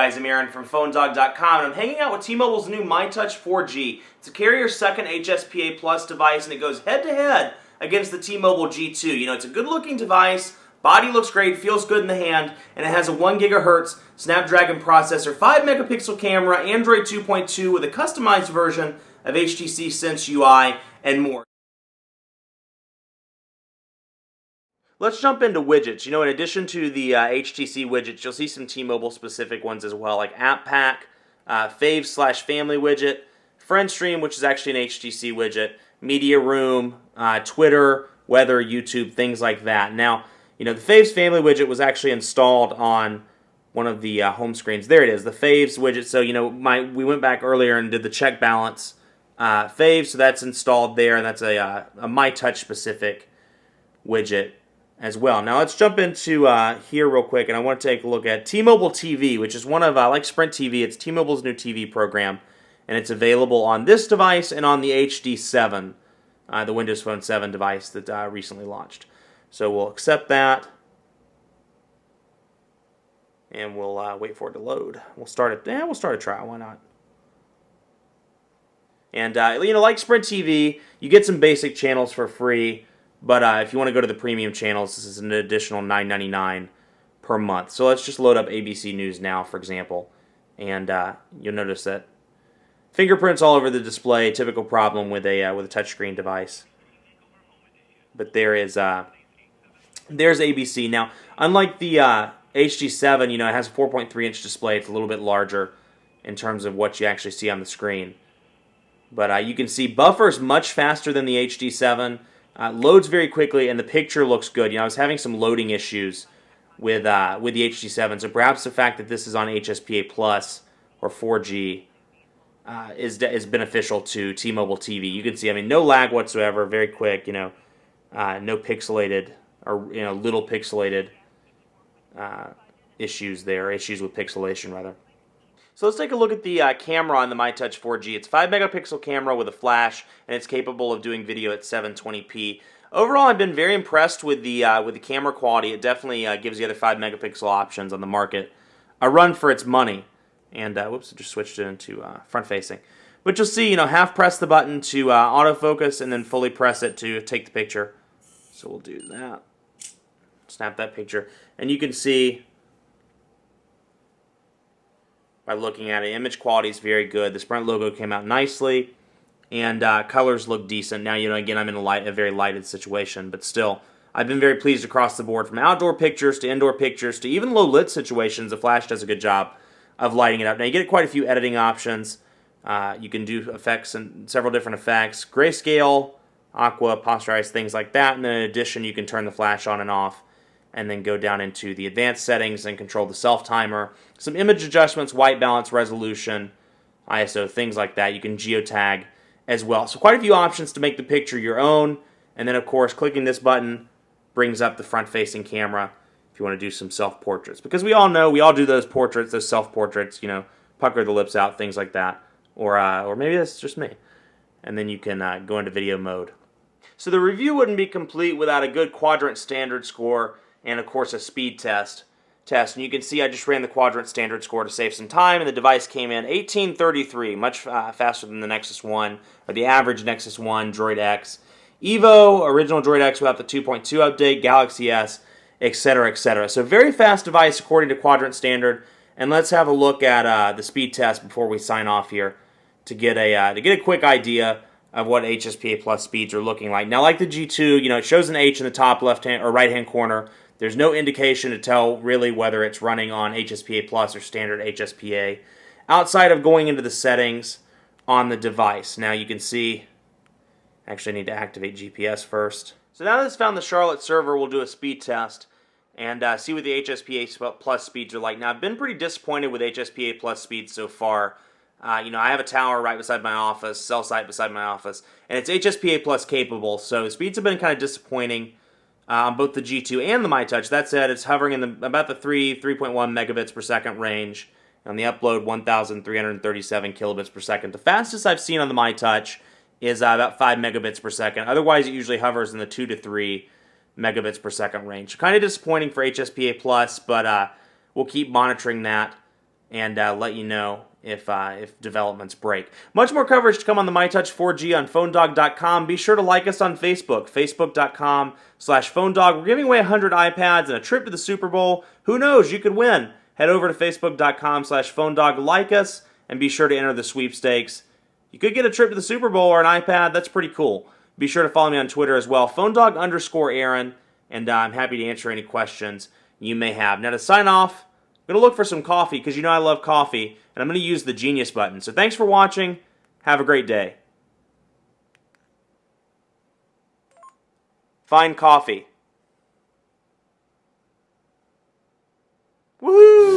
guys, I'm Aaron from PhoneDog.com, and I'm hanging out with T-Mobile's new myTouch 4G. It's a carrier's second HSPA Plus device, and it goes head-to-head against the T-Mobile G2. You know, it's a good-looking device, body looks great, feels good in the hand, and it has a 1 GHz Snapdragon processor, 5-megapixel camera, Android 2.2 with a customized version of HTC Sense UI, and more. Let's jump into widgets. You know, in addition to the HTC widgets, you'll see some T-Mobile specific ones as well, like App Pack, Faves/Family widget, FriendStream, which is actually an HTC widget, Media Room, Twitter, Weather, YouTube, things like that. Now, you know, the Faves Family widget was actually installed on one of the home screens. There it is, the Faves widget. So, you know, we went back earlier and did the check balance Faves, so that's installed there, and that's a myTouch specific widget as well. Now let's jump into here real quick, and I want to take a look at T-Mobile TV, which is one of, like Sprint TV, it's T-Mobile's new TV program, and it's available on this device and on the HD7, the Windows Phone 7 device that recently launched. So we'll accept that, and we'll wait for it to load. We'll start it. Yeah, we'll start a trial. Why not? And you know, like Sprint TV, you get some basic channels for free. But if you want to go to the premium channels, this is an additional $9.99 per month. So let's just load up ABC News Now, for example. And you'll notice that fingerprints all over the display, typical problem with a touchscreen device. But there's ABC. Now, unlike the HD7, you know, it has a 4.3-inch display. It's a little bit larger in terms of what you actually see on the screen. But you can see buffers much faster than the HD7. Loads very quickly, and the picture looks good. You know, I was having some loading issues with the HD7, so perhaps the fact that this is on HSPA Plus or 4G is beneficial to T-Mobile TV. You can see, I mean, no lag whatsoever, very quick. You know, no pixelated or little pixelated issues with pixelation rather. So let's take a look at the camera on the myTouch 4G. It's a 5-megapixel camera with a flash, and it's capable of doing video at 720p. Overall, I've been very impressed with the camera quality. It definitely gives the other 5-megapixel options on the market a run for its money. And whoops, I just switched it into front-facing. But you'll see, you know, half press the button to autofocus, and then fully press it to take the picture. So we'll do that. Snap that picture, and you can see, by looking at it, image quality is very good. The Sprint logo came out nicely, and colors look decent. Now, you know, again, I'm in a very lighted situation, but still, I've been very pleased across the board, from outdoor pictures to indoor pictures to even low lit situations. The flash does a good job of lighting it up. Now, you get quite a few editing options. You can do effects and several different effects: grayscale, aqua, posterize, things like that. And then in addition, you can turn the flash on and off, and then go down into the advanced settings and control the self-timer. Some image adjustments, white balance, resolution, ISO, things like that. You can geotag as well. So quite a few options to make the picture your own. And then, of course, clicking this button brings up the front-facing camera if you want to do some self-portraits. Because we all do those portraits, those self-portraits, you know, pucker the lips out, things like that. Or maybe that's just me. And then you can go into video mode. So the review wouldn't be complete without a good quadrant standard score, and of course a speed test. And you can see I just ran the quadrant standard score to save some time, and the device came in 1833, much faster than the Nexus 1, or the average Nexus 1, Droid X, Evo, original Droid X without the 2.2 update, Galaxy S, etc., etc. So very fast device according to quadrant standard, and let's have a look at the speed test before we sign off here to get a quick idea of what HSPA Plus speeds are looking like. Now, like the G2, you know, it shows an H in the top left-hand or right-hand corner. There's no indication to tell really whether it's running on HSPA Plus or standard HSPA outside of going into the settings on the device. Now you can see, actually I need to activate GPS first. So now that it's found the Charlotte server, we'll do a speed test and see what the HSPA Plus speeds are like. Now I've been pretty disappointed with HSPA Plus speeds so far. You know, I have a tower right beside my office, cell site beside my office, and it's HSPA Plus capable, so speeds have been kind of disappointing on both the G2 and the myTouch. That said, it's hovering in about the 3.1 megabits per second range. On the upload, 1,337 kilobits per second. The fastest I've seen on the myTouch is about 5 megabits per second. Otherwise, it usually hovers in the 2 to 3 megabits per second range. Kind of disappointing for HSPA Plus, but we'll keep monitoring that and let you know if developments break. Much more coverage to come on the myTouch 4G on PhoneDog.com. Be sure to like us on Facebook, Facebook.com/PhoneDog. We're giving away 100 iPads and a trip to the Super Bowl. Who knows? You could win. Head over to Facebook.com/PhoneDog. Like us, and be sure to enter the sweepstakes. You could get a trip to the Super Bowl or an iPad. That's pretty cool. Be sure to follow me on Twitter as well, PhoneDog_Aaron, and I'm happy to answer any questions you may have. Now to sign off, I'm going to look for some coffee because you know I love coffee, and I'm going to use the Genius button. So thanks for watching. Have a great day. Find coffee. Woohoo!